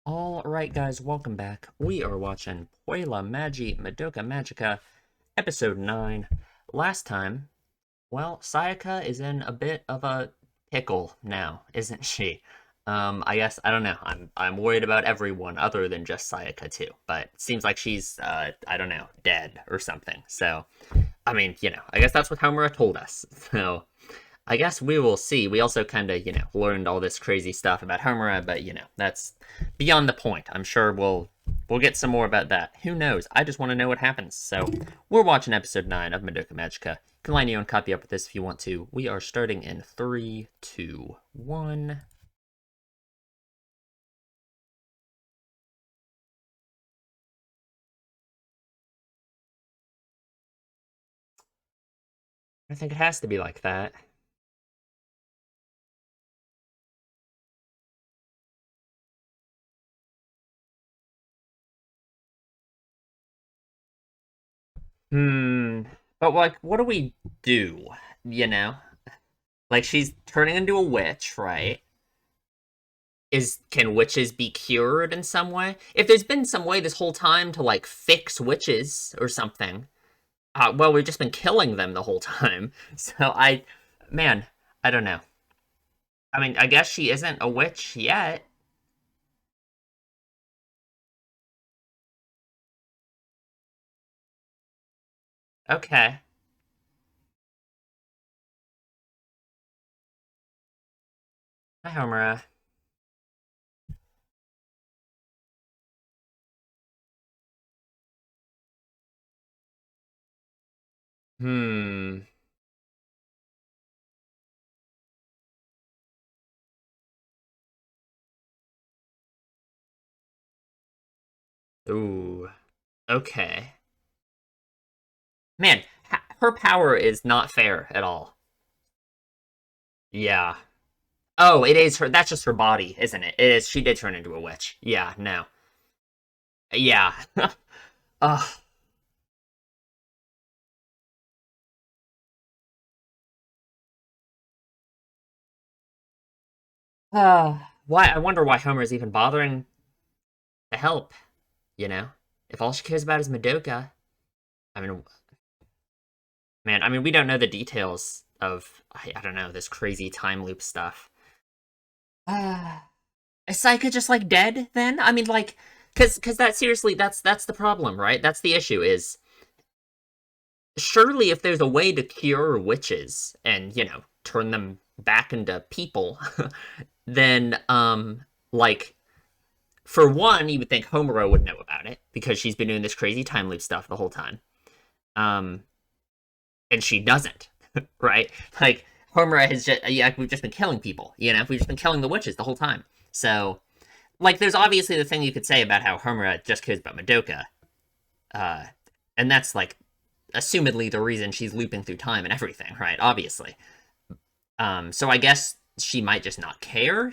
Alright guys, welcome back. We are watching Puella Magi Madoka Magica, episode 9. Last time, well, Sayaka is in a bit of a pickle now, isn't she? I guess, I don't know, I'm worried about everyone other than just Sayaka too, but it seems like she's, I don't know, dead or something, so, I mean, I guess that's what Homura told us, so... I guess we will see. We also kind of, learned all this crazy stuff about Homura, but that's beyond the point. I'm sure we'll get some more about that. Who knows? I just want to know what happens. So we're watching episode 9 of Madoka Magica. You can line your own copy up with this if you want to. We are starting in 3, 2, 1. I think it has to be like that. Hmm. But like, what do we do? You know, like she's turning into a witch, right? Can witches be cured in some way? If there's been some way this whole time to like fix witches or something, well, we've just been killing them the whole time. So man, I don't know. I mean, I guess she isn't a witch yet. Okay. Hi, Homura. Hmm. Ooh. Okay. Man, her power is not fair at all. Yeah. Oh, it is her. That's just her body, isn't it? It is. She did turn into a witch. Yeah. No. Yeah. Ugh. Why? I wonder why Homer's even bothering to help. You know, if all she cares about is Madoka. I mean, man. I mean, we don't know the details of. I don't know this crazy time loop stuff. Is Saika just like dead then? I mean, like, because that seriously, that's the problem, right? That's the issue. Is surely if there's a way to cure witches and turn them back into people, then like for one, you would think Homura would know about it because she's been doing this crazy time loop stuff the whole time. Um, and she doesn't, right? Like Homura has just yeah, we've just been killing people, we've just been killing the witches the whole time. So like, there's obviously the thing you could say about how Homura just cares about Madoka, uh, and that's like assumedly the reason she's looping through time and everything, right? Obviously. So I guess she might just not care.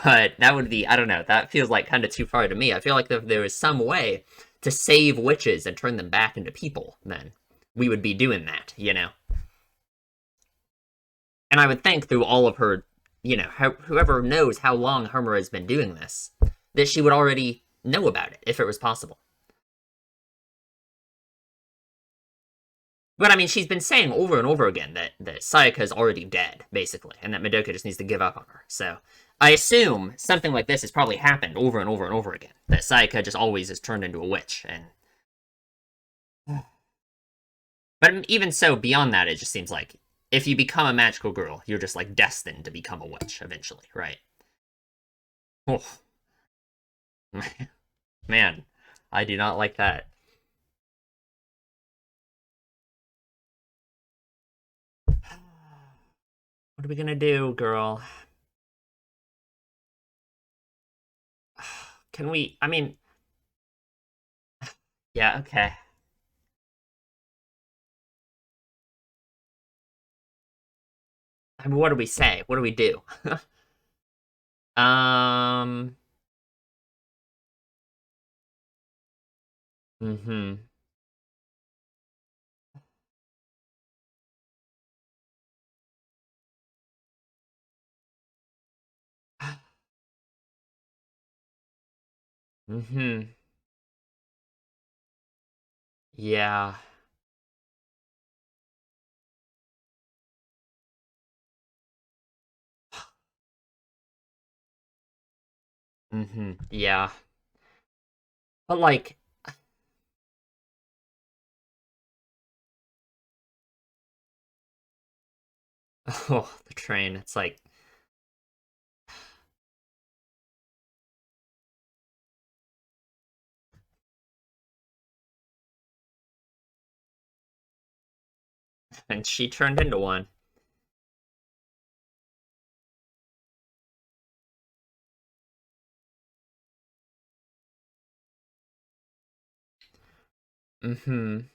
But that would be, I don't know, that feels like kind of too far to me. I feel like if there was some way to save witches and turn them back into people, then we would be doing that. And I would think through all of her, whoever knows how long Homura has been doing this, that she would already know about it if it was possible. But I mean, she's been saying over and over again that Sayaka is already dead, basically, and that Madoka just needs to give up on her. So I assume something like this has probably happened over and over and over again. That Sayaka just always is turned into a witch, and but even so, beyond that, it just seems like if you become a magical girl, you're just like destined to become a witch eventually, right? Oh, man, I do not like that. What are we gonna do, girl? Can we? I mean, yeah, okay. I mean, what do we say? What do we do? um. Mm-hmm. Mm-hmm. Yeah. Mm-hmm. Yeah. But like, oh, the train. It's like, and she turned into one. Mm-hmm.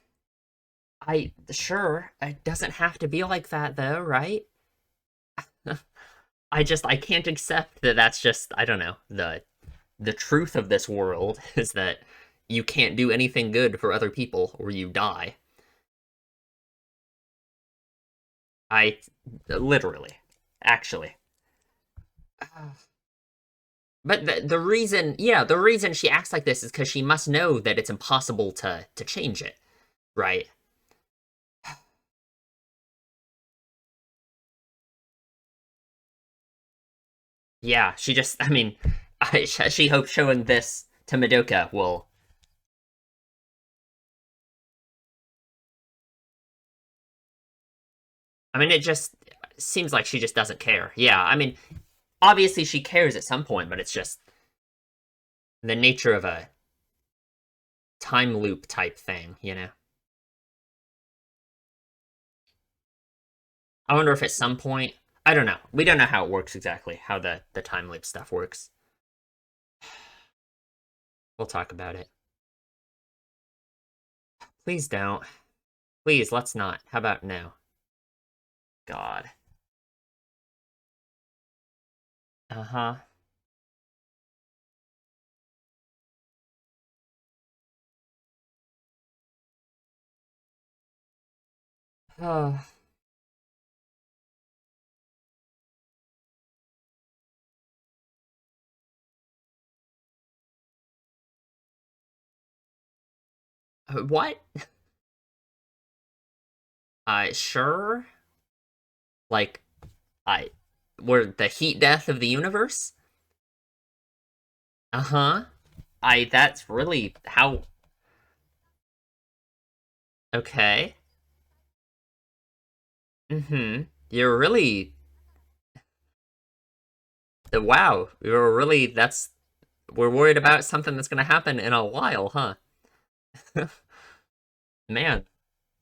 I sure it doesn't have to be like that though, right? I can't accept that that's just I don't know the truth of this world is that you can't do anything good for other people or you die. I literally, actually. But the reason, yeah, the reason she acts like this is because she must know that it's impossible to change it, right? Yeah, she just, I mean, she hopes showing this to Madoka will. I mean, it just seems like she just doesn't care. Yeah, I mean, obviously she cares at some point, but it's just the nature of a time loop type thing, you know? I wonder if at some point, I don't know. We don't know how it works exactly, how the time loop stuff works. We'll talk about it. Please don't. Please, let's not. How about no? God. Uh-huh. Oh, what? Sure. Like, I, we're the heat death of the universe? Uh-huh. That's really how, okay. Mm-hmm. You're really, wow. You're really, we're worried about something that's gonna happen in a while, huh? Man,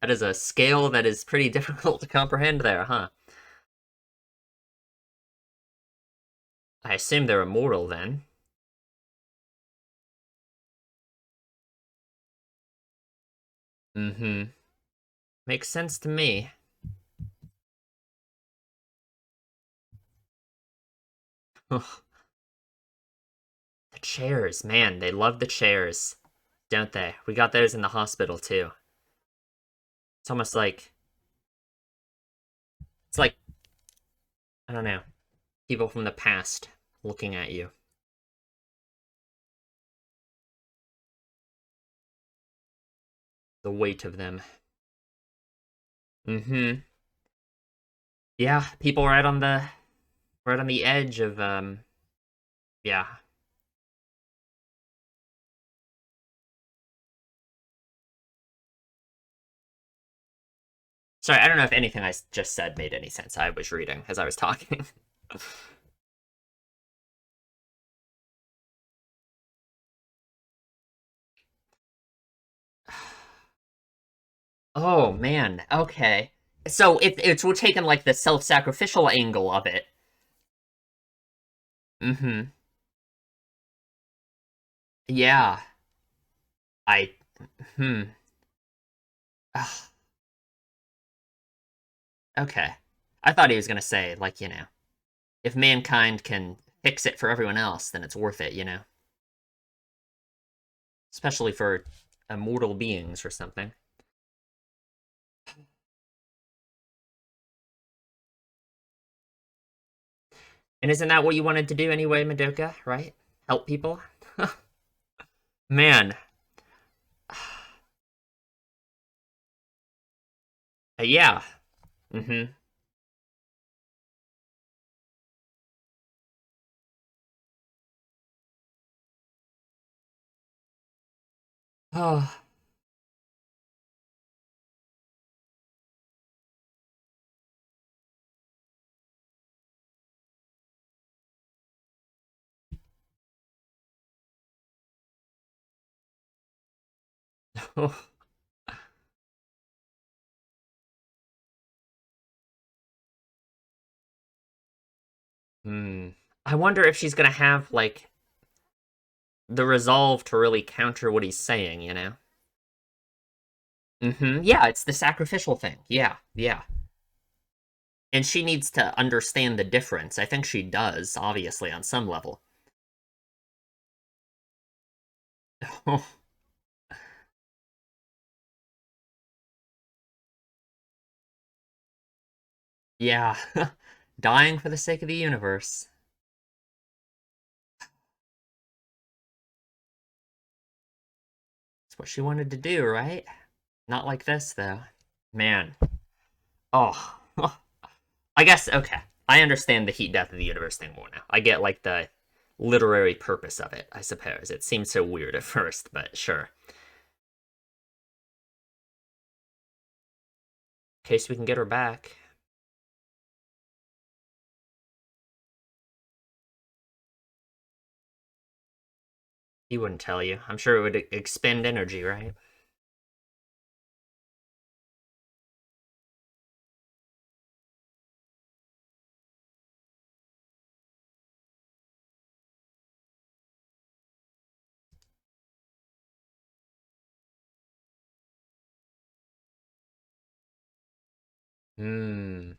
that is a scale that is pretty difficult to comprehend there, huh? I assume they're immortal then. Mm-hmm. Makes sense to me. Ugh, the chairs, man, they love the chairs, don't they? We got those in the hospital too. It's almost like it's like I don't know, people from the past looking at you. The weight of them. Mm-hmm. Yeah, people right on the edge of yeah. Sorry, I don't know if anything I just said made any sense. I was reading as I was talking. Oh man, okay. So we're taking like the self-sacrificial angle of it. Mm-hmm. Yeah. I hmm. Ugh, okay. I thought he was gonna say, like, if mankind can fix it for everyone else, then it's worth it, Especially for immortal beings or something. And isn't that what you wanted to do anyway, Madoka, right? Help people? Man. Yeah. Mm-hmm. Oh. Hmm. I wonder if she's gonna have, like, the resolve to really counter what he's saying, you know? Mm-hmm. Yeah, it's the sacrificial thing. Yeah, yeah. And she needs to understand the difference. I think she does, obviously, on some level. Yeah. Dying for the sake of the universe. That's what she wanted to do, right? Not like this, though. Man. Oh. I guess, okay. I understand the heat death of the universe thing more now. I get, like, the literary purpose of it, I suppose. It seemed so weird at first, but sure. In case we can get her back. He wouldn't tell you. I'm sure it would expend energy, right? Hmm.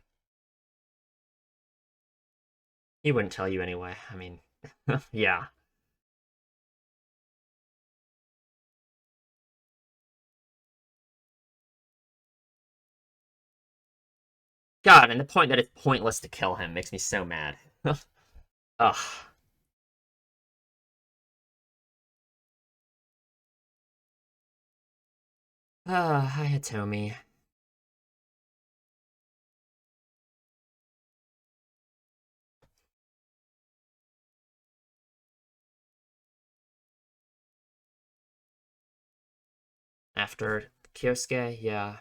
He wouldn't tell you anyway. I mean, yeah. God, and the point that it's pointless to kill him makes me so mad. Ugh. Ah, Hayatomi. After Kyosuke, yeah.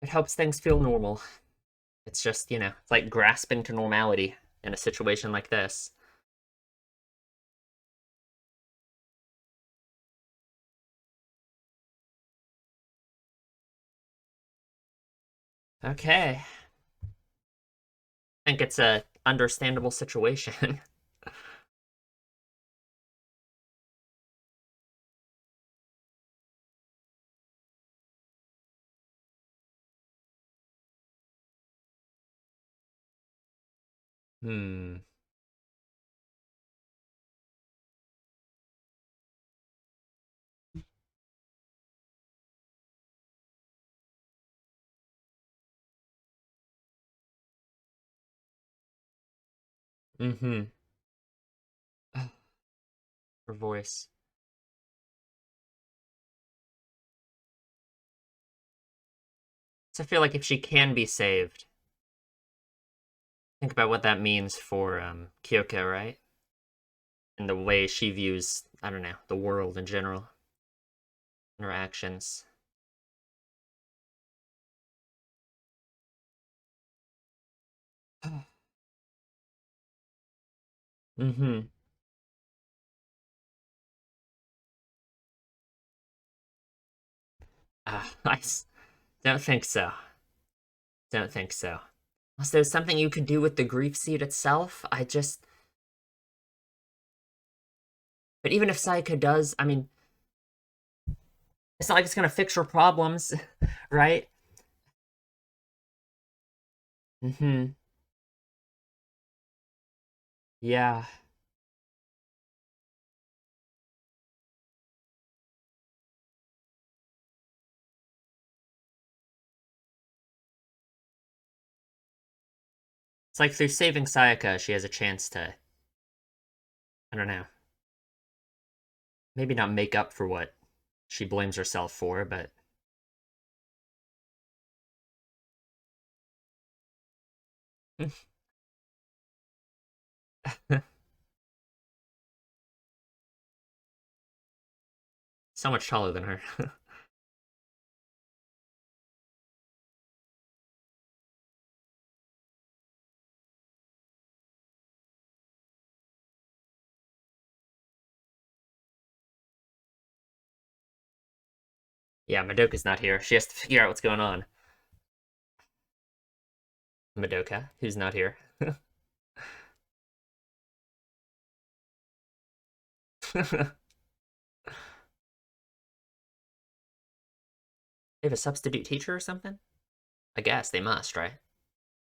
It helps things feel normal. It's just, it's like grasping to normality in a situation like this. Okay. I think it's a understandable situation. Hmm. Mm-hmm. Her voice. So I feel like if she can be saved, think about what that means for Kyoko, right? And the way she views, I don't know, the world in general, and her actions. Mm-hmm. I don't think so. Don't think so. Unless there's something you could do with the grief seed itself, I just. But even if Sayaka does, I mean, it's not like it's gonna fix her problems, right? Mm-hmm. Yeah. It's like through saving Sayaka, she has a chance to, I don't know, maybe not make up for what she blames herself for, but so much taller than her. Yeah, Madoka's not here. She has to figure out what's going on. Madoka, who's not here. They have a substitute teacher or something? I guess they must, right?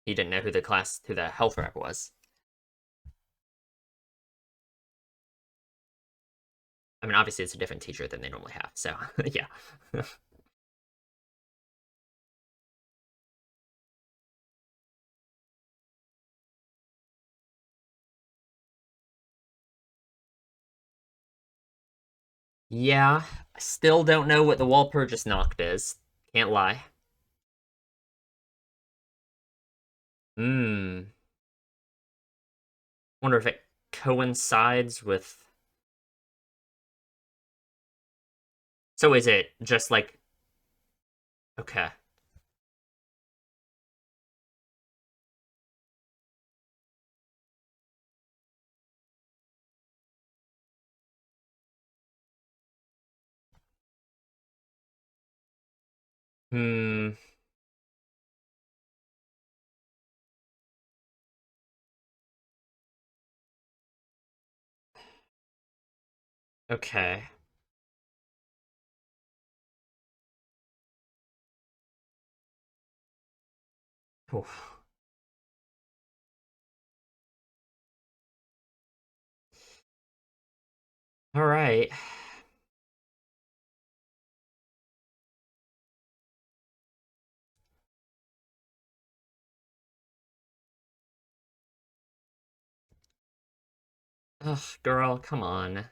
He didn't know who the health rep was. I mean, obviously it's a different teacher than they normally have, so yeah. Yeah, I still don't know what the wall purchase knocked is. Can't lie. Hmm. Wonder if it coincides with. So is it just like okay? Hmm. Okay. Oof. All right. Ugh, girl, come on.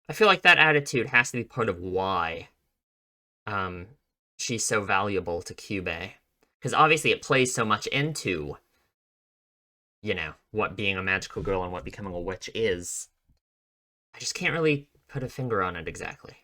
I feel like that attitude has to be part of why um she's so valuable to Cube. Because obviously it plays so much into, what being a magical girl and what becoming a witch is. I just can't really put a finger on it exactly.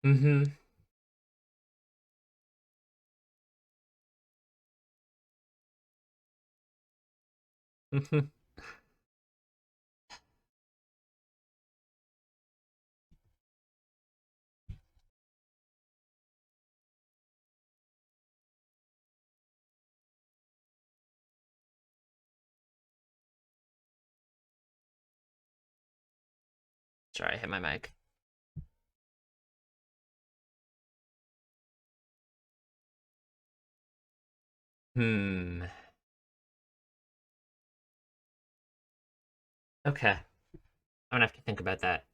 Mm-hmm. Mm-hmm. Sorry, I hit my mic. Hmm. Okay. I'm gonna have to think about that.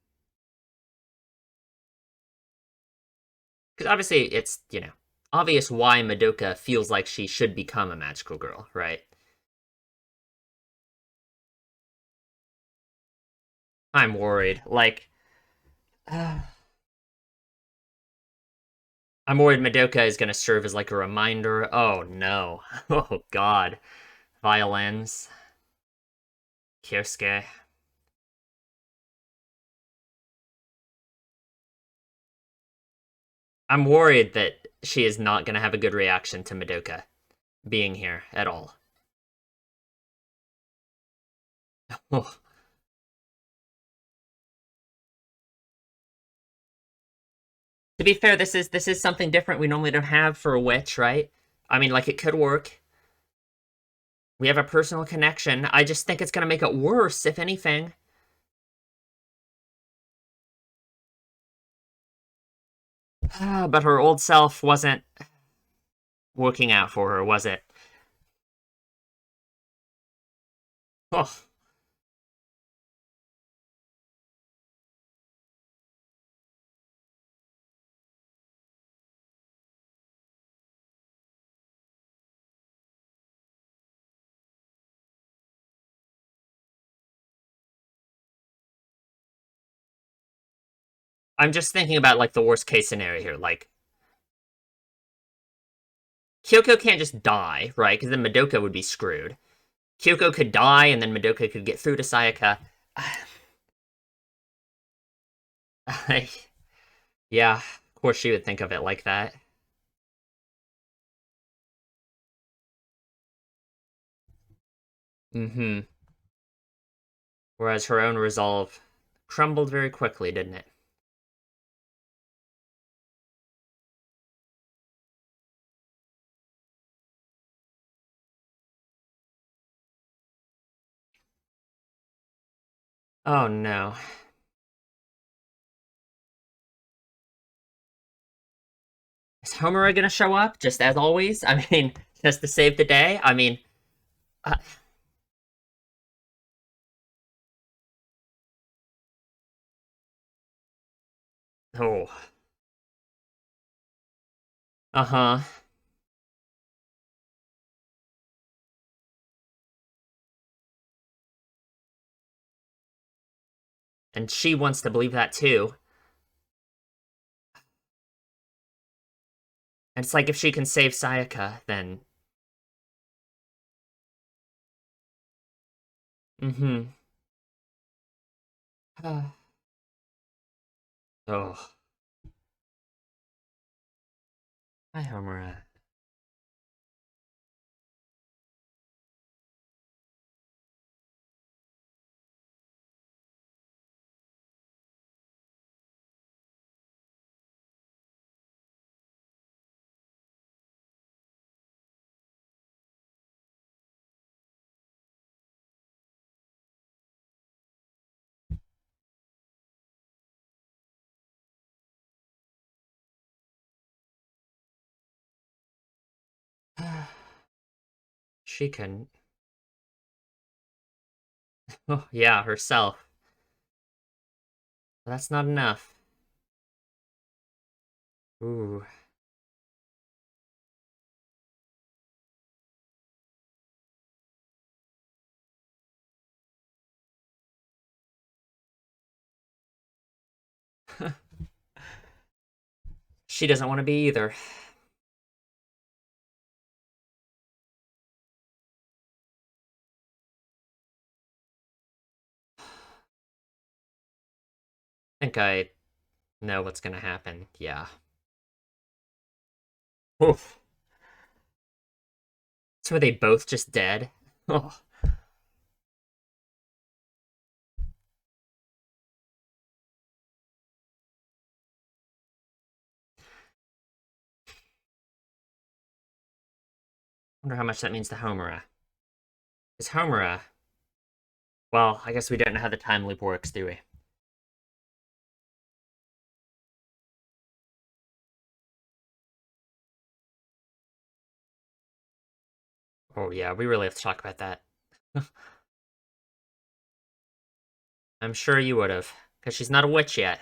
Because obviously it's, obvious why Madoka feels like she should become a magical girl, right? I'm worried. Like, uh, I'm worried Madoka is gonna serve as like a reminder. Oh no. Oh god. Violins. Kyosuke. I'm worried that she is not gonna have a good reaction to Madoka being here at all. Oh. To be fair, this is something different we normally don't have for a witch, right? I mean, like it could work. We have a personal connection. I just think it's gonna make it worse, if anything. But her old self wasn't working out for her, was it? Oh, I'm just thinking about like the worst case scenario here. Like Kyoko can't just die, right? Because then Madoka would be screwed. Kyoko could die, and then Madoka could get through to Sayaka. Yeah, of course she would think of it like that. Mm-hmm. Whereas her own resolve crumbled very quickly, didn't it? Oh no. Is Homura gonna show up, just as always? I mean, just to save the day? I mean, uh, oh. Uh-huh. And she wants to believe that too. And it's like if she can save Sayaka, then... Mm-hmm. Oh. Hi, Homura. She can... Oh, yeah, herself. That's not enough. Ooh. She doesn't want to be either. I think I know what's gonna happen. Yeah. Oof. So are they both just dead? Oh, wonder how much that means to Homura. Is Homura... Well, I guess we don't know how the time loop works, do we? Oh yeah, we really have to talk about that. I'm sure you would have, because she's not a witch yet.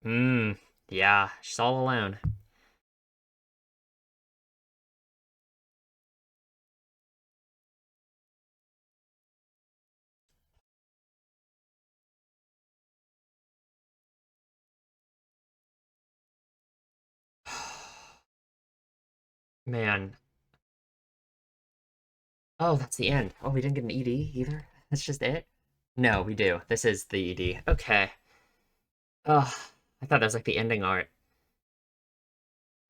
Hmm. Yeah, she's all alone. Man. Oh, that's the end. Oh, we didn't get an ED either? That's just it? No, we do. This is the ED. Okay. Oh, I thought that was like the ending art.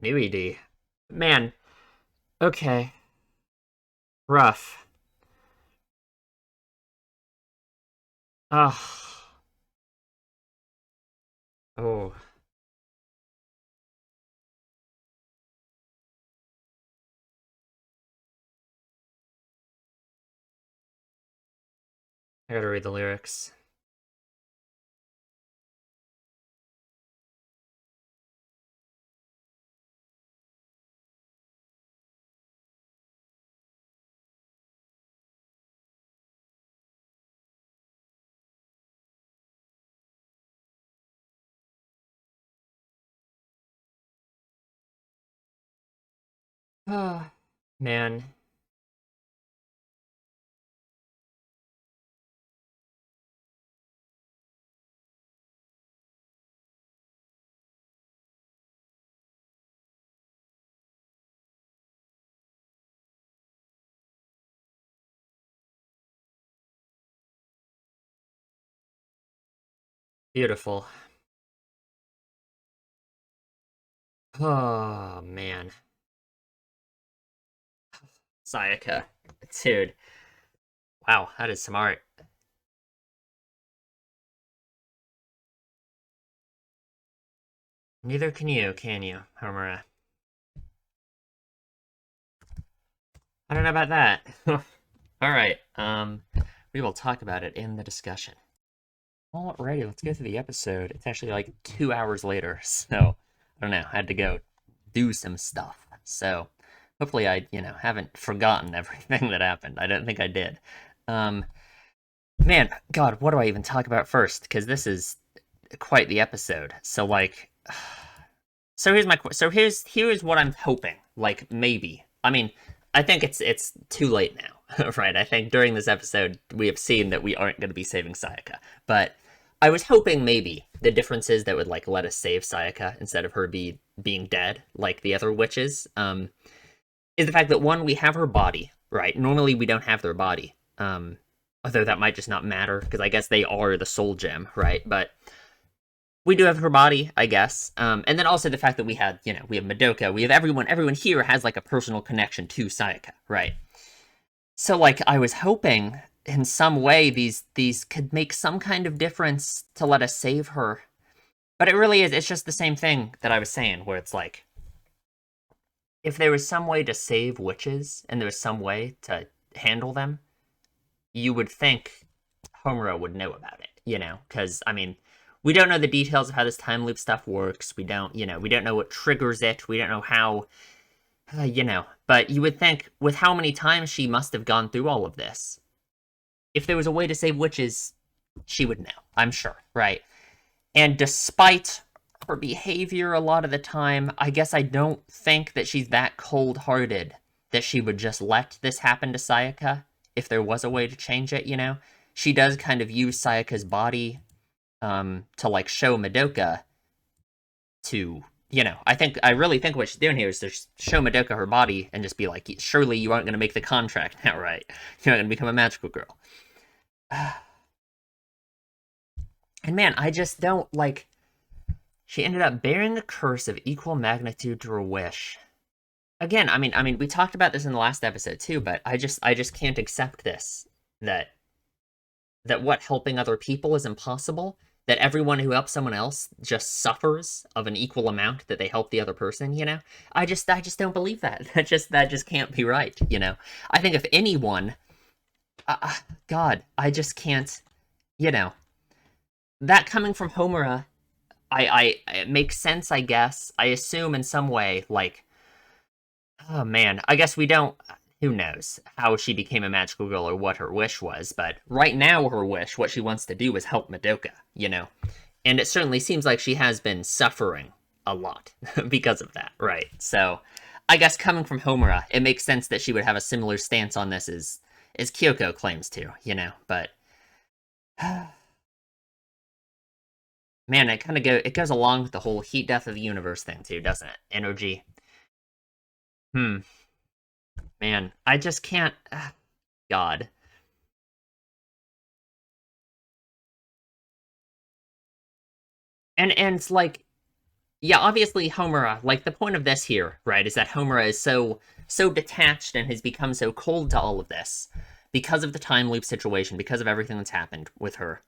New ED. Man. Okay. Rough. Oh. Oh. I gotta read the lyrics. Ah, man. Beautiful. Oh, man. Sayaka. Dude. Wow, that is some art. Neither can you, Homura? I don't know about that. Alright, we will talk about it in the discussion. Alrighty, let's go through the episode. It's actually like 2 hours later, so I don't know. I had to go do some stuff. So hopefully I, haven't forgotten everything that happened. I don't think I did. Um, man, God, what do I even talk about first? Because this is quite the episode. So like, here's what I'm hoping. Like maybe. I mean, I think it's too late now, right? I think during this episode we have seen that we aren't going to be saving Sayaka, but I was hoping maybe the differences that would like let us save Sayaka instead of her being dead like the other witches, is the fact that one, we have her body, right? Normally we don't have their body, although that might just not matter because I guess they are the soul gem, right? But we do have her body, I guess. And then also the fact that we have Madoka, we have everyone here has like a personal connection to Sayaka, right? So like I was hoping in some way these could make some kind of difference to let us save her. But it really is, it's just the same thing that I was saying, where it's like, if there was some way to save witches, and there was some way to handle them, you would think Homura would know about it, Because, I mean, we don't know the details of how this time loop stuff works. We don't know what triggers it. We don't know how, But you would think, with how many times she must have gone through all of this, if there was a way to save witches, she would know, I'm sure, right? And despite her behavior a lot of the time, I guess I don't think that she's that cold-hearted that she would just let this happen to Sayaka if there was a way to change it, She does kind of use Sayaka's body to, like, show Madoka to, I really think what she's doing here is to show Madoka her body and just be like, surely you aren't going to make the contract now, right? You're not going to become a magical girl. And man, I just don't, like... She ended up bearing a curse of equal magnitude to her wish. Again, I mean, we talked about this in the last episode too, but I just can't accept this. That what helping other people is impossible. That everyone who helps someone else just suffers of an equal amount that they help the other person. I just don't believe that. That just can't be right. I think if anyone, God, I just can't. That coming from Homura. It makes sense, I guess. I assume in some way, like, oh man, I guess we don't, who knows how she became a magical girl or what her wish was, but right now her wish, what she wants to do is help Madoka, And it certainly seems like she has been suffering a lot because of that, right? So, I guess coming from Homura, it makes sense that she would have a similar stance on this as Kyoko claims to, but... Man, it goes along with the whole heat death of the universe thing too, doesn't it? Energy. Hmm. Man, I just can't. God. And it's like, yeah, obviously Homura. Like the point of this here, right, is that Homura is so detached and has become so cold to all of this because of the time loop situation, because of everything that's happened with her.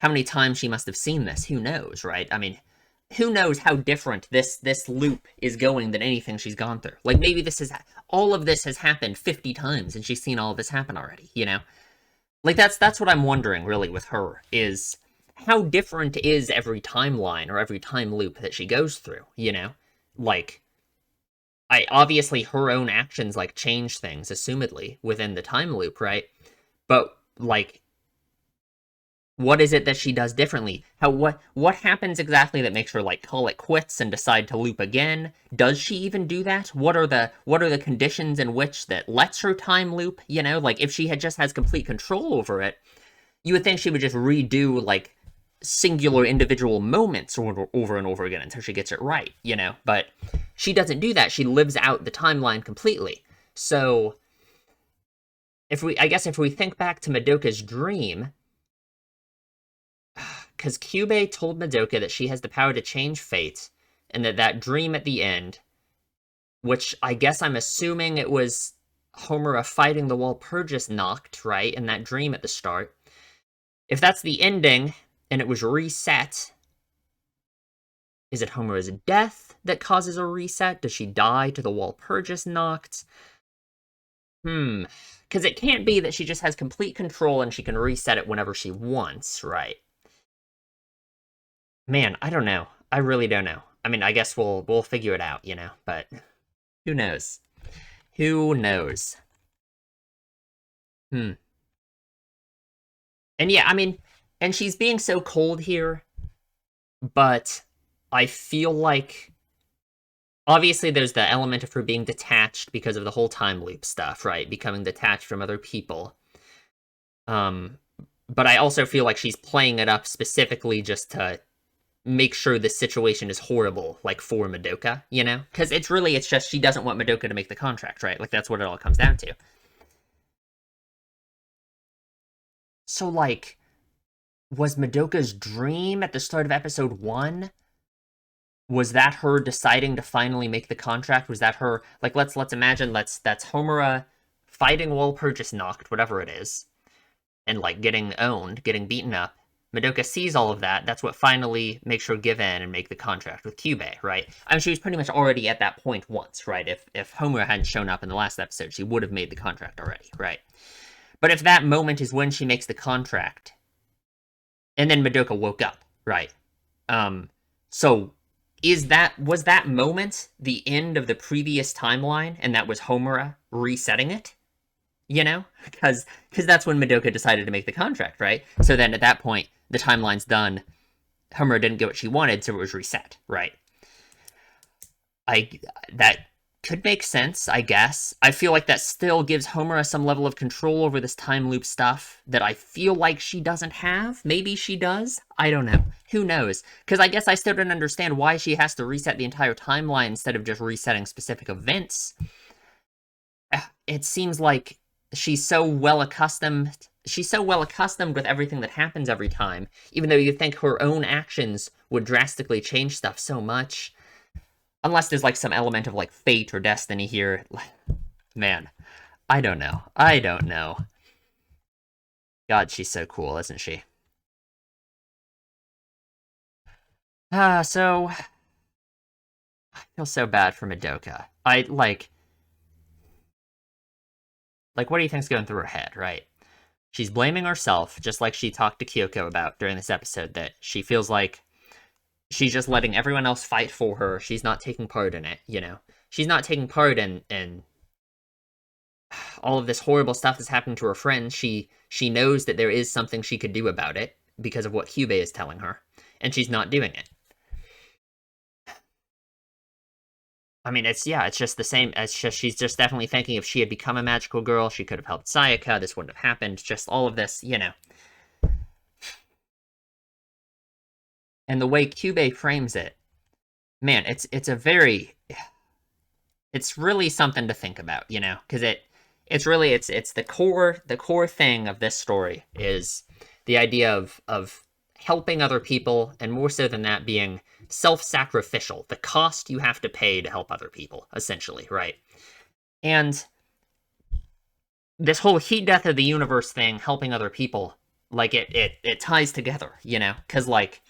How many times she must have seen this? Who knows, right? I mean, who knows how different this loop is going than anything she's gone through. Like, maybe all of this has happened 50 times, and she's seen all of this happen already, Like that's what I'm wondering really with her is how different is every timeline or every time loop that she goes through, you know? Like I obviously her own actions like change things assumedly within the time loop, right? But like what is it that she does differently? What happens exactly that makes her like call it quits and decide to loop again? Does she even do that? What are the conditions in which that lets her time loop? You know, like if she had just has complete control over it, you would think she would just redo like singular individual moments over and over again until she gets it right, you know? But she doesn't do that. She lives out the timeline completely. So if we think back to Madoka's dream, because Kyubey told Madoka that she has the power to change fate, and that dream at the end, which I guess I'm assuming it was Homura fighting the Walpurgis Nacht, right? In that dream at the start. If that's the ending, and it was reset, is it Homura's death that causes a reset? Does she die to the Walpurgis Nacht? Because it can't be that she just has complete control and she can reset it whenever she wants, right? Man, I don't know. I really don't know. I mean, I guess we'll figure it out, you know, but who knows? Who knows? Hmm. And yeah, I mean, and she's being so cold here, but I feel like obviously there's the element of her being detached because of the whole time loop stuff, right? Becoming detached from other people. Um, but I also feel like she's playing it up specifically just to make sure the situation is horrible, like for Madoka, you know? Because it's just she doesn't want Madoka to make the contract, right? Like that's what it all comes down to. So like, was Madoka's dream at the start of episode one? Was that her deciding to finally make the contract? Was that her like let's imagine that's Homura fighting Walpurgis Nacht, whatever it is, and like getting owned, getting beaten up. Madoka sees all of that. That's what finally makes her give in and make the contract with Kyubey, right? I mean, she was pretty much already at that point once, right? If Homura hadn't shown up in the last episode, she would have made the contract already, right? But if that moment is when she makes the contract, and then Madoka woke up, right? Um, so was that moment the end of the previous timeline, and that was Homura resetting it? You know, because that's when Madoka decided to make the contract, right? So then at that point, the timeline's done. Homura didn't get what she wanted, so it was reset, right? I that could make sense, I guess. I feel like that still gives Homura some level of control over this time loop stuff that I feel like she doesn't have. Maybe she does. I don't know. Who knows? Because I guess I still don't understand why she has to reset the entire timeline instead of just resetting specific events. It seems like she's so well accustomed with everything that happens every time, even though you think her own actions would drastically change stuff so much. Unless there's like some element of like fate or destiny here. Man, I don't know. I don't know. God, she's so cool, isn't she? So I feel so bad for Madoka. I like what do you think's going through her head, right? She's blaming herself, just like she talked to Kyoko about during this episode, that she feels like she's just letting everyone else fight for her. She's not taking part in it, you know? She's not taking part in all of this horrible stuff that's happening to her friends. She knows that there is something she could do about it because of what Kyubey is telling her, and she's not doing it. I mean, it's just the same. It's just she's just definitely thinking if she had become a magical girl, she could have helped Sayaka. This wouldn't have happened. Just all of this, you know. And the way Kyubey frames it, man, it's really something to think about, you know, because it's the core thing of this story is the idea of helping other people, and more so than that, being self-sacrificial, the cost you have to pay to help other people, essentially, right? And this whole heat death of the universe thing, helping other people, like it ties together, you know, because like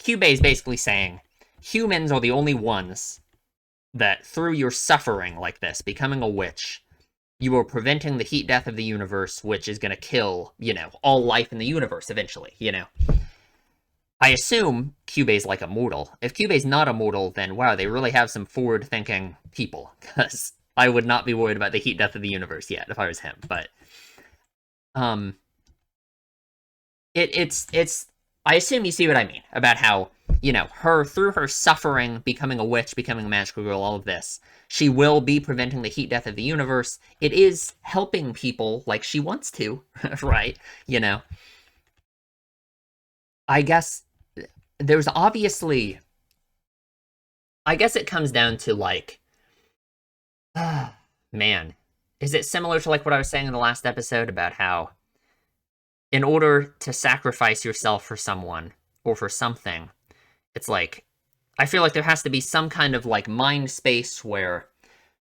Kyubey is basically saying humans are the only ones that through your suffering like this, becoming a witch, you are preventing the heat death of the universe, which is going to kill, all life in the universe eventually. I assume Kyubey's like immortal. If Kyubey's not immortal, then wow, they really have some forward-thinking people, because I would not be worried about the heat death of the universe yet if I was him. But um, it's. I assume you see what I mean about how her through her suffering, becoming a witch, becoming a magical girl, all of this, she will be preventing the heat death of the universe. It is helping people like she wants to, right? I guess there's obviously. I guess it comes down to like, man, is it similar to like what I was saying in the last episode about how in order to sacrifice yourself for someone or for something, it's like, I feel like there has to be some kind of like mind space where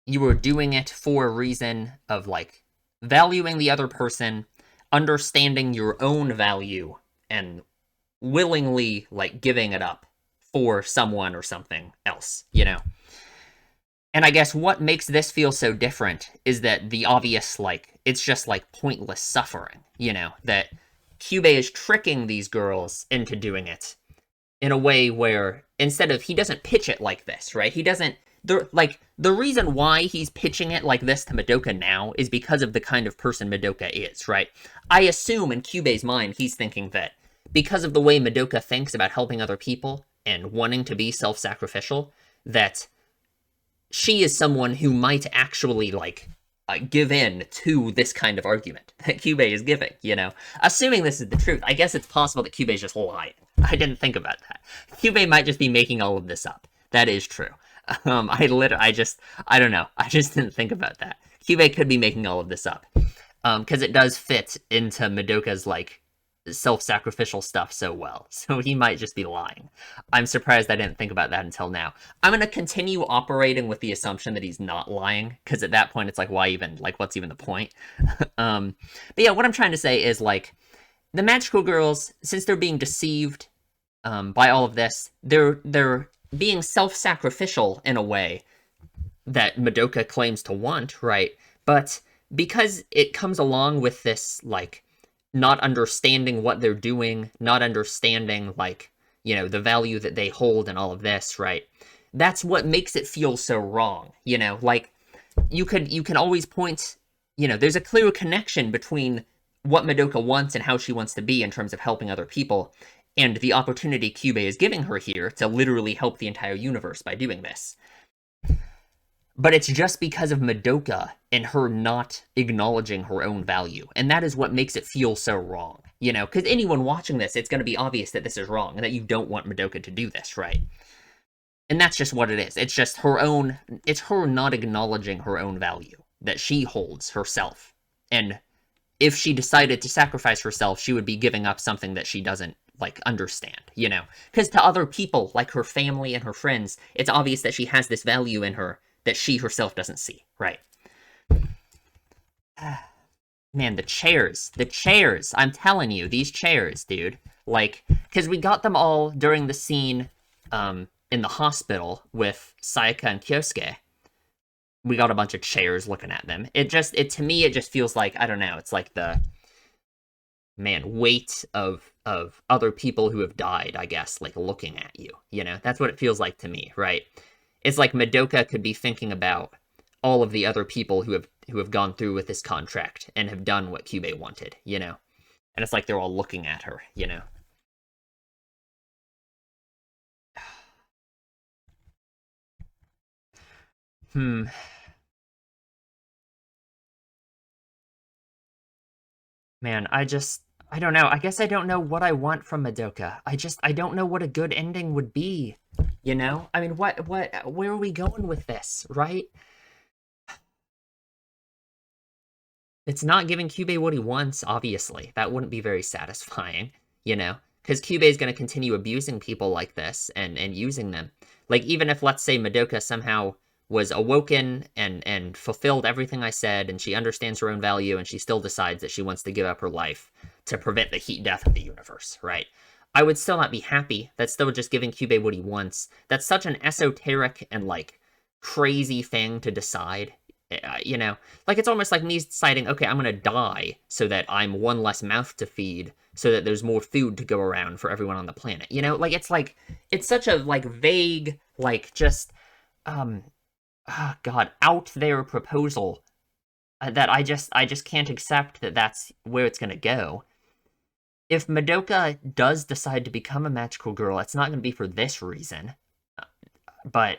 you are doing it for a reason of like valuing the other person, understanding your own value, and willingly like giving it up for someone or something else. And I guess what makes this feel so different is that the obvious, like, it's just like pointless suffering, that Kyubey is tricking these girls into doing it in a way where instead of, he doesn't pitch it like this, right? He doesn't, the reason why he's pitching it like this to Madoka now is because of the kind of person Madoka is, right? I assume in Kyubey's mind, he's thinking that because of the way Madoka thinks about helping other people and wanting to be self-sacrificial, that she is someone who might actually, like, give in to this kind of argument that Kyubey is giving. Assuming this is the truth, I guess it's possible that Kyubey's just lying. I didn't think about that. Kyubey might just be making all of this up. That is true. I don't know. I just didn't think about that. Kyubey could be making all of this up. Because it does fit into Madoka's, like, self-sacrificial stuff so well, so he might just be lying. I'm surprised I didn't think about that until now. I'm gonna continue operating with the assumption that he's not lying, because at that point it's like, why even, like, what's even the point? But yeah, what I'm trying to say is, like, the magical girls, since they're being deceived by all of this, they're being self-sacrificial in a way that Madoka claims to want, right? But because it comes along with this, like, not understanding what they're doing, not understanding, like, the value that they hold and all of this, right? That's what makes it feel so wrong, Like, you can always point, there's a clear connection between what Madoka wants and how she wants to be in terms of helping other people, and the opportunity Kyubey is giving her here to literally help the entire universe by doing this. But it's just because of Madoka and her not acknowledging her own value. And that is what makes it feel so wrong. Because anyone watching this, it's going to be obvious that this is wrong and that you don't want Madoka to do this, right? And that's just what it is. It's just it's her not acknowledging her own value that she holds herself. And if she decided to sacrifice herself, she would be giving up something that she doesn't, like, understand, Because to other people, like her family and her friends, it's obvious that she has this value in her that she herself doesn't see, right? Man, the chairs, I'm telling you, these chairs, dude. Like, because we got them all during the scene in the hospital with Sayaka and Kyosuke. We got a bunch of chairs looking at them. To me, it just feels like, I don't know, it's like the, weight of other people who have died, I guess, like, looking at you, That's what it feels like to me, right? It's like Madoka could be thinking about all of the other people who have gone through with this contract and have done what Kyubey wanted, And it's like they're all looking at her, Man, I don't know. I guess I don't know what I want from Madoka. I don't know what a good ending would be, I mean, where are we going with this, right? It's not giving Kyubey what he wants, obviously. That wouldn't be very satisfying, Because Kyubey is going to continue abusing people like this and using them. Like, even if, let's say, Madoka somehow was awoken and fulfilled everything I said, and she understands her own value, and she still decides that she wants to give up her life to prevent the heat death of the universe, right? I would still not be happy. That's still just giving Kyubey what he wants. That's such an esoteric and, like, crazy thing to decide, You know, like it's almost like me deciding, okay, I'm gonna die so that I'm one less mouth to feed, so that there's more food to go around for everyone on the planet. You know, like it's such a like vague, like just um, God, out there proposal that I just can't accept that that's where it's gonna go. If Madoka does decide to become a magical girl, it's not gonna be for this reason. But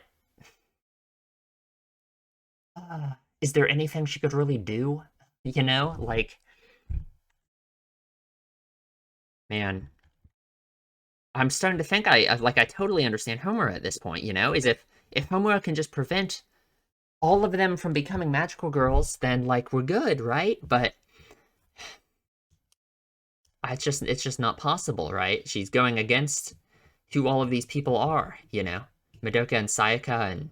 is there anything she could really do? You know, like, man, I'm starting to think I totally understand Homura at this point. You know, is if Homura can just prevent all of them from becoming magical girls, then like we're good, right? But it's just not possible, right? She's going against who all of these people are. You know, Madoka and Sayaka,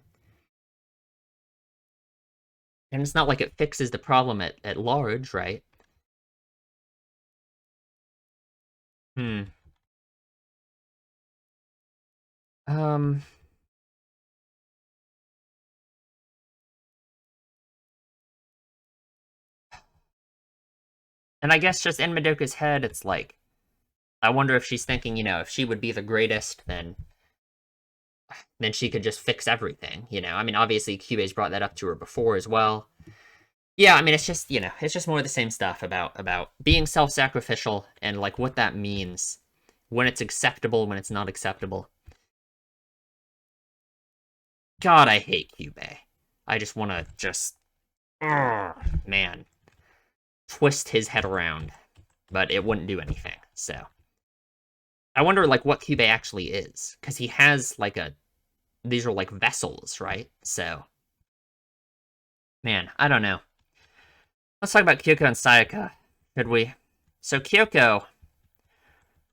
and it's not like it fixes the problem at large, right? Hmm. Um. And I guess just in Madoka's head, it's like, I wonder if she's thinking, if she would be the greatest, then she could just fix everything, I mean, obviously, Kyubei's brought that up to her before as well. Yeah, I mean, it's just more of the same stuff about being self-sacrificial and like what that means when it's acceptable, when it's not acceptable. God, I hate Kyubei. I just want to man, twist his head around, but it wouldn't do anything. So I wonder like what Kyubei actually is, because he has like these are like vessels, right? So man, I don't know. Let's talk about Kyoko and Sayaka, could we? So Kyoko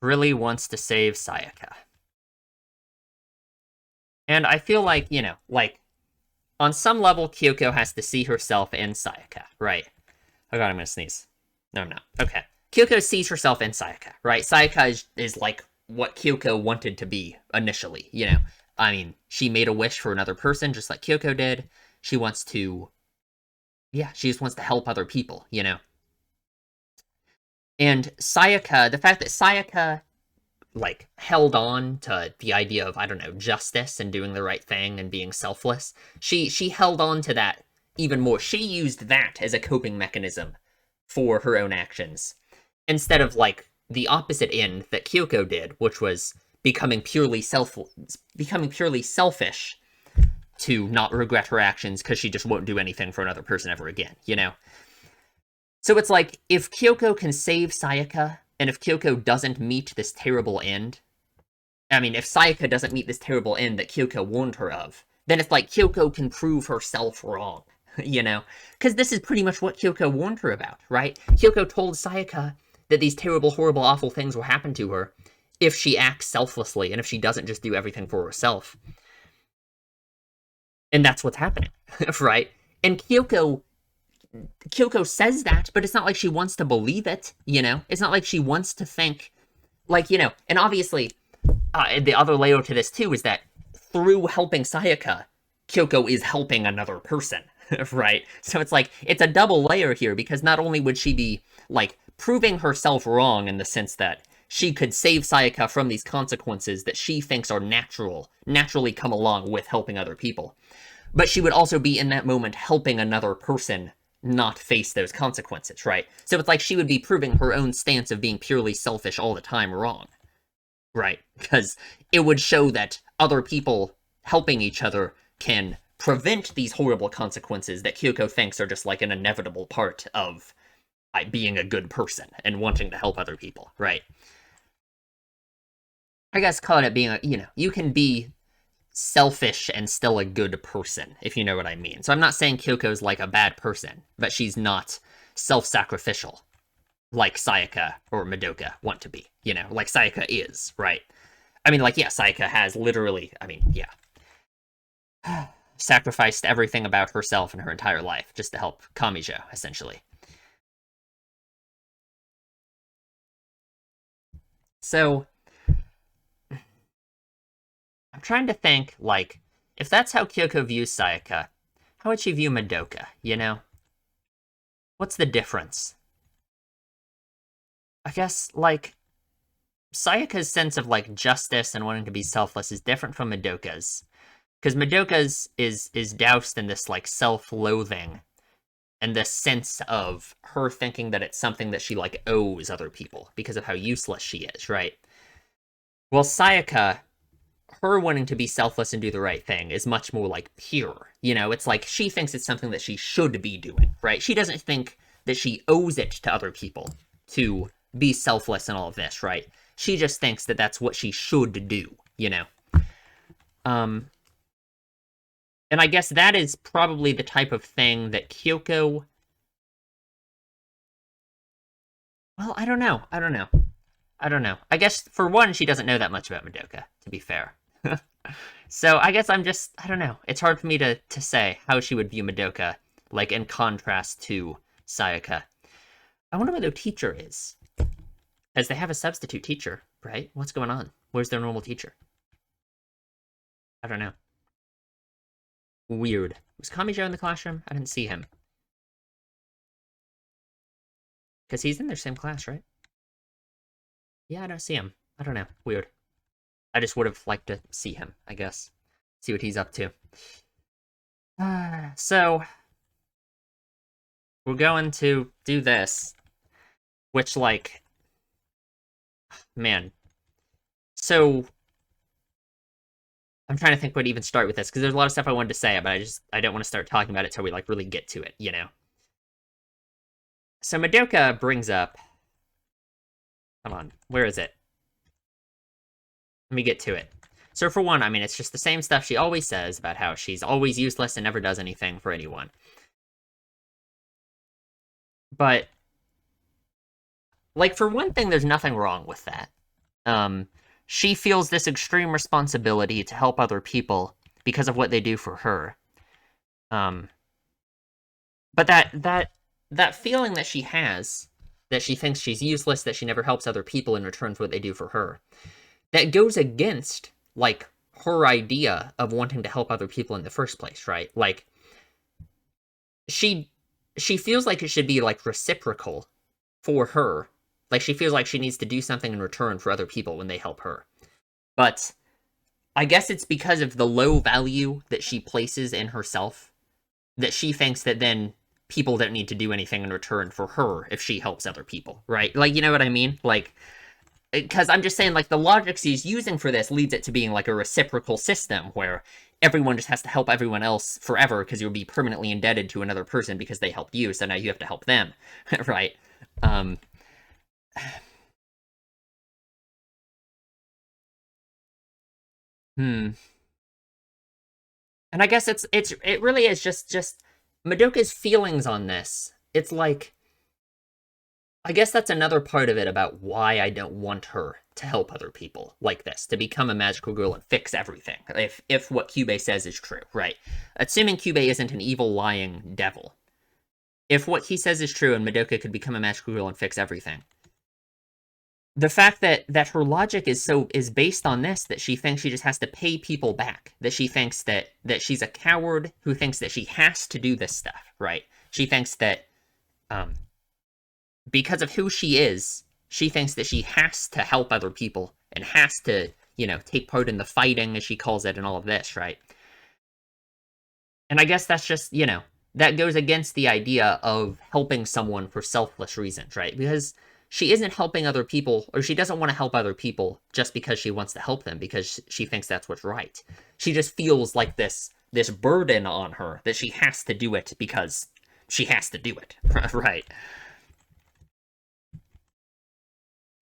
really wants to save Sayaka. And I feel like, like on some level, Kyoko has to see herself in Sayaka, right? Oh god, I'm gonna sneeze. No, I'm not. Okay. Kyoko sees herself in Sayaka, right? Sayaka is like what Kyoko wanted to be initially. I mean, she made a wish for another person just like Kyoko did. She wants to, yeah, she just wants to help other people. And Sayaka, the fact that Sayaka like held on to the idea of, I don't know, justice and doing the right thing and being selfless, she held on to that even more. She used that as a coping mechanism for her own actions instead of like the opposite end that Kyoko did, which was becoming purely selfish to not regret her actions because she just won't do anything for another person ever again. So it's like, if Kyoko can save Sayaka, and if Kyoko doesn't meet this terrible end, I mean, if Sayaka doesn't meet this terrible end that Kyoko warned her of, then it's like Kyoko can prove herself wrong, Because this is pretty much what Kyoko warned her about, right? Kyoko told Sayaka that these terrible, horrible, awful things will happen to her if she acts selflessly and if she doesn't just do everything for herself. And that's what's happening, right? And Kyoko says that, but it's not like she wants to believe it. It's not like she wants to think, like, and obviously, the other layer to this, too, is that through helping Sayaka, Kyoko is helping another person, right? So it's like, it's a double layer here, because not only would she be, like, proving herself wrong in the sense that she could save Sayaka from these consequences that she thinks are naturally come along with helping other people, but she would also be in that moment helping another person not face those consequences, right? So it's like she would be proving her own stance of being purely selfish all the time wrong, right? Because it would show that other people helping each other can prevent these horrible consequences that Kyoko thinks are just like an inevitable part of being a good person and wanting to help other people, right? I guess call it being you can be selfish and still a good person, if you know what I mean. So I'm not saying Kyoko's like a bad person, but she's not self-sacrificial like Sayaka or Madoka want to be, like Sayaka is, right? I mean, like, yeah, Sayaka has literally, I mean, yeah, sacrificed everything about herself and her entire life just to help Kamijo, essentially. So I'm trying to think, like, if that's how Kyoko views Sayaka, how would she view Madoka, you know? What's the difference? I guess, like, Sayaka's sense of, like, justice and wanting to be selfless is different from Madoka's. Because Madoka's is doused in this, like, self-loathing and this sense of her thinking that it's something that she, like, owes other people because of how useless she is, right? Well, Sayaka, her wanting to be selfless and do the right thing is much more, like, pure. You know, it's like she thinks it's something that she should be doing, right? She doesn't think that she owes it to other people to be selfless and all of this, right? She just thinks that that's what she should do, you know? And I guess that is probably the type of thing that Kyoko... Well, I don't know. I guess, for one, she doesn't know that much about Madoka, to be fair. So I guess I don't know. It's hard for me to say how she would view Madoka, like, in contrast to Sayaka. I wonder what their teacher is. As they have a substitute teacher, right? What's going on? Where's their normal teacher? I don't know. Weird. Was Kamijo in the classroom? I didn't see him. Because he's in their same class, right? Yeah, I don't see him. I don't know. Weird. I just would have liked to see him, I guess. See what he's up to. So, we're going to do this. Which, like... Man. So... I'm trying to think where to even start with this, because there's a lot of stuff I wanted to say, but I don't want to start talking about it until we, like, really get to it, you know? So Madoka brings up... Come on, where is it? Let me get to it. So for one, I mean, it's just the same stuff she always says about how she's always useless and never does anything for anyone. But, like, for one thing, there's nothing wrong with that. She feels this extreme responsibility to help other people because of what they do for her. But that feeling that she has, that she thinks she's useless, that she never helps other people in return for what they do for her, that goes against, like, her idea of wanting to help other people in the first place, right? Like, she feels like it should be, like, reciprocal for her. Like, she feels like she needs to do something in return for other people when they help her. But I guess it's because of the low value that she places in herself that she thinks that then people don't need to do anything in return for her if she helps other people, right? Like, you know what I mean? Like, because I'm just saying, like, the logic she's using for this leads it to being, like, a reciprocal system where everyone just has to help everyone else forever because you'll be permanently indebted to another person because they helped you, so now you have to help them, right? Hmm. And I guess it really is just Madoka's feelings on this. It's like, I guess that's another part of it about why I don't want her to help other people like this, to become a magical girl and fix everything. If what Kyubey says is true, right? Assuming Kyubey isn't an evil, lying devil. If what he says is true and Madoka could become a magical girl and fix everything, the fact that her logic is based on this, that she thinks she just has to pay people back, that she thinks that she's a coward who thinks that she has to do this stuff, right? She thinks that because of who she is, she thinks that she has to help other people and has to, you know, take part in the fighting, as she calls it, and all of this, right? And I guess that's just, you know, that goes against the idea of helping someone for selfless reasons, right? Because she isn't helping other people, or she doesn't want to help other people just because she wants to help them, because she thinks that's what's right. She just feels like this burden on her that she has to do it because she has to do it, right?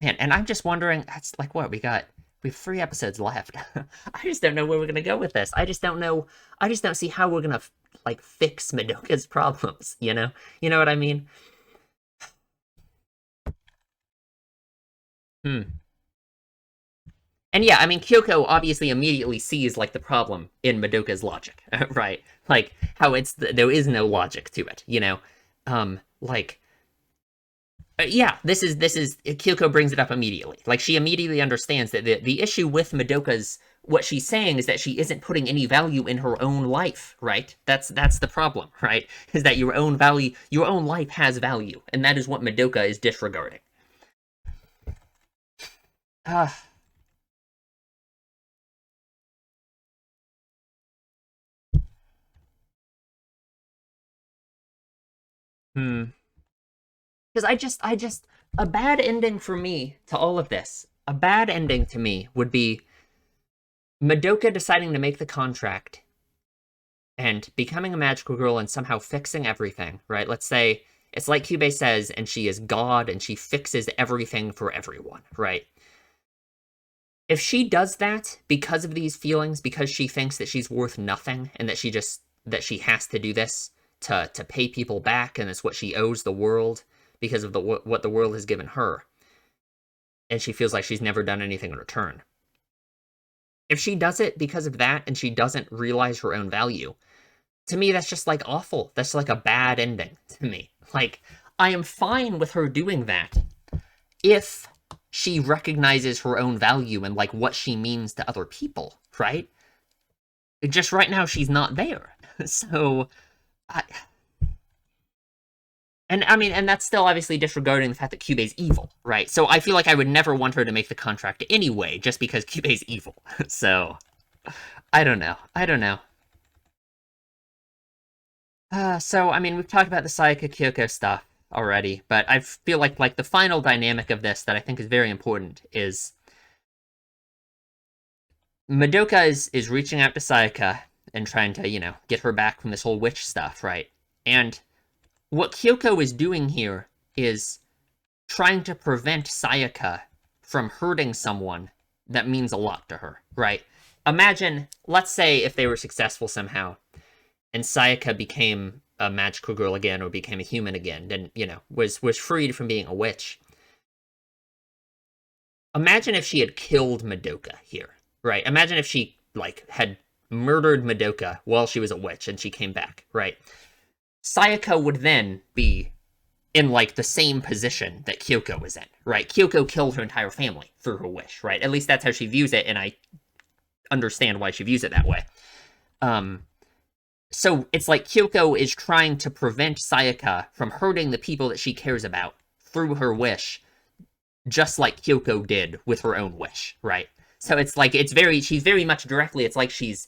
Man, and I'm just wondering, that's like what we have 3 episodes left. I just don't know where we're gonna go with this. I just don't see how we're gonna, like, fix Madoka's problems, you know? You know what I mean? And yeah, I mean, Kyoko obviously immediately sees, like, the problem in Madoka's logic, right? Like, how there is no logic to it, you know? Like, yeah, this is Kyoko brings it up immediately. Like, she immediately understands that the issue with Madoka's what she's saying is that she isn't putting any value in her own life, right? That's the problem, right? Is that your own value, your own life has value, and that is what Madoka is disregarding. Ah, hmm. Because a bad ending for me to all of this, a bad ending to me would be Madoka deciding to make the contract and becoming a magical girl and somehow fixing everything, right? Let's say it's like Kyubey says, and she is God and she fixes everything for everyone, right? If she does that because of these feelings, because she thinks that she's worth nothing and that she has to do this to pay people back and it's what she owes the world because of what the world has given her, and she feels like she's never done anything in return. If she does it because of that and she doesn't realize her own value, to me that's just like awful. That's like a bad ending to me. Like, I am fine with her doing that if she recognizes her own value and like what she means to other people, right? Just right now she's not there. So I and I mean, and that's still obviously disregarding the fact that Kyubey's evil, right? So I feel like I would never want her to make the contract anyway, just because Kyubey's evil. So I don't know. I don't know. So I mean, we've talked about the Sayaka Kyoko stuff already, but I feel like the final dynamic of this that I think is very important is Madoka is reaching out to Sayaka and trying to, get her back from this whole witch stuff, right? And what Kyoko is doing here is trying to prevent Sayaka from hurting someone that means a lot to her, right? Imagine, let's say if they were successful somehow and Sayaka became a magical girl again or became a human again, and, was freed from being a witch. Imagine if she had killed Madoka here, right? Imagine if she, like, had murdered Madoka while she was a witch and she came back, right? Sayaka would then be in like the same position that Kyoko was in, right? Kyoko killed her entire family through her wish, right? At least that's how she views it, and I understand why she views it that way. Um, so it's like Kyoko is trying to prevent Sayaka from hurting the people that she cares about through her wish, just like Kyoko did with her own wish, right? So it's like she's very much directly. It's like she's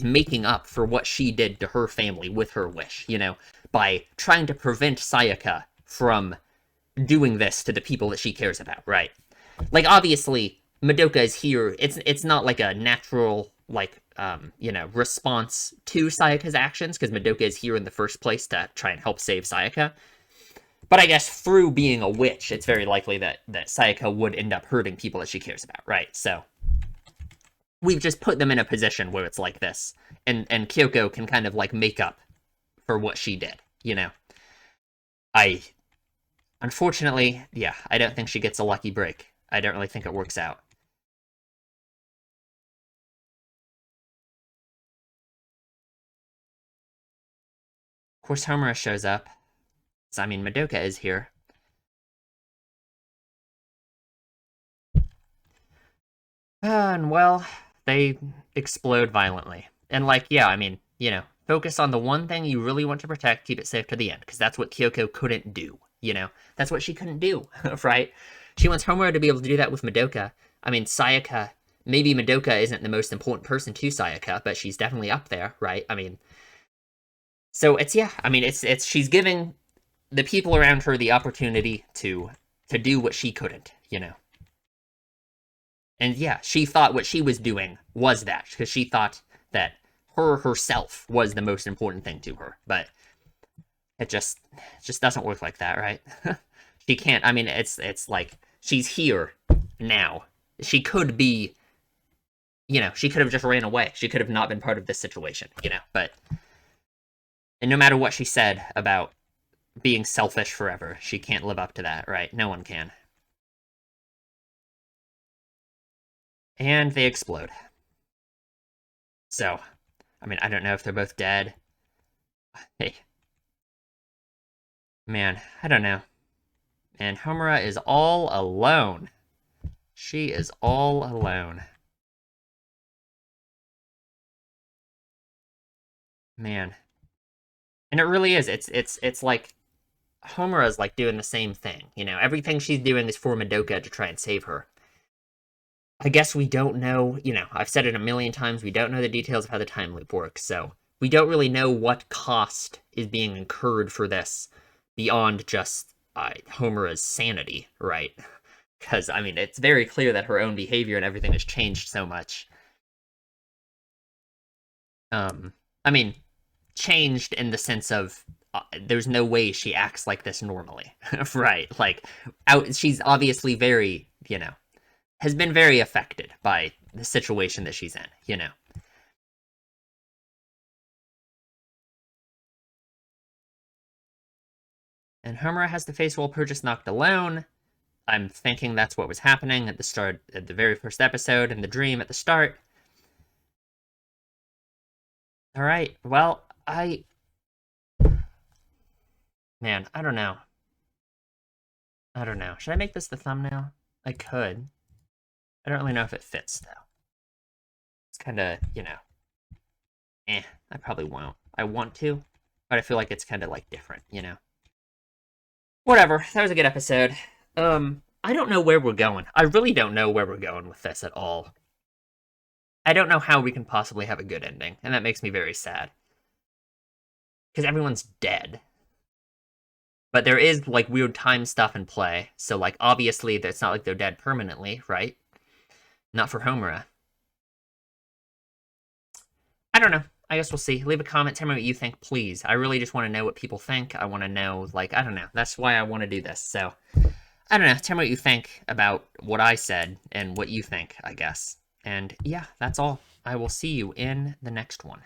making up for what she did to her family with her wish, by trying to prevent Sayaka from doing this to the people that she cares about, right? Like, obviously, Madoka is here. It's not like a natural response to Sayaka's actions, because Madoka is here in the first place to try and help save Sayaka. But I guess through being a witch, it's very likely that Sayaka would end up hurting people that she cares about, right? So we've just put them in a position where it's like this, and Kyoko can kind of like make up for what she did, I unfortunately, yeah, I don't think she gets a lucky break. I don't really think it works out. Of course, Homura shows up. So, I mean, Madoka is here. And well, they explode violently. And like, yeah, I mean, focus on the one thing you really want to protect, keep it safe to the end, because that's what Kyoko couldn't do. That's what she couldn't do, right? She wants Homura to be able to do that with Madoka. I mean, Sayaka, maybe Madoka isn't the most important person to Sayaka, but she's definitely up there, right? I mean, so it's yeah, I mean, it's she's giving the people around her the opportunity to do what she couldn't. And yeah, she thought what she was doing was that, because she thought that her herself was the most important thing to her. But it just doesn't work like that, right? She can't. I mean, it's like she's here now. She could be, she could have just ran away. She could have not been part of this situation. But and no matter what she said about being selfish forever, she can't live up to that, right? No one can. And they explode. So, I mean, I don't know if they're both dead. Hey, man, I don't know. And Homura is all alone. She is all alone. Man. And it really is. It's like Homura's like doing the same thing. You know, everything she's doing is for Madoka to try and save her. I guess we don't know, you know, I've said it a million times, we don't know the details of how the time loop works, so we don't really know what cost is being incurred for this beyond just Homura's sanity, right? Because, I mean, it's very clear that her own behavior and everything has changed so much. I mean, changed in the sense of there's no way she acts like this normally, right? Like, she's obviously very, you know, has been very affected by the situation that she's in, you know. And Homura has to face while purchase knocked alone. I'm thinking that's what was happening at the start, at the very first episode, in the dream at the start. All right, well, man, I don't know. I don't know. Should I make this the thumbnail? I could. I don't really know if it fits, though. It's kind of, you know, I probably won't. I want to, but I feel like it's kind of, like, different, you know? Whatever. That was a good episode. I don't know where we're going. I really don't know where we're going with this at all. I don't know how we can possibly have a good ending, and that makes me very sad. Because everyone's dead. But there is, like, weird time stuff in play, so, like, obviously, it's not like they're dead permanently, right? Not for Homura. I don't know. I guess we'll see. Leave a comment, tell me what you think, please. I really just want to know what people think. I want to know, like, I don't know. That's why I want to do this, so... I don't know, tell me what you think about what I said, and what you think, I guess. And yeah, that's all. I will see you in the next one.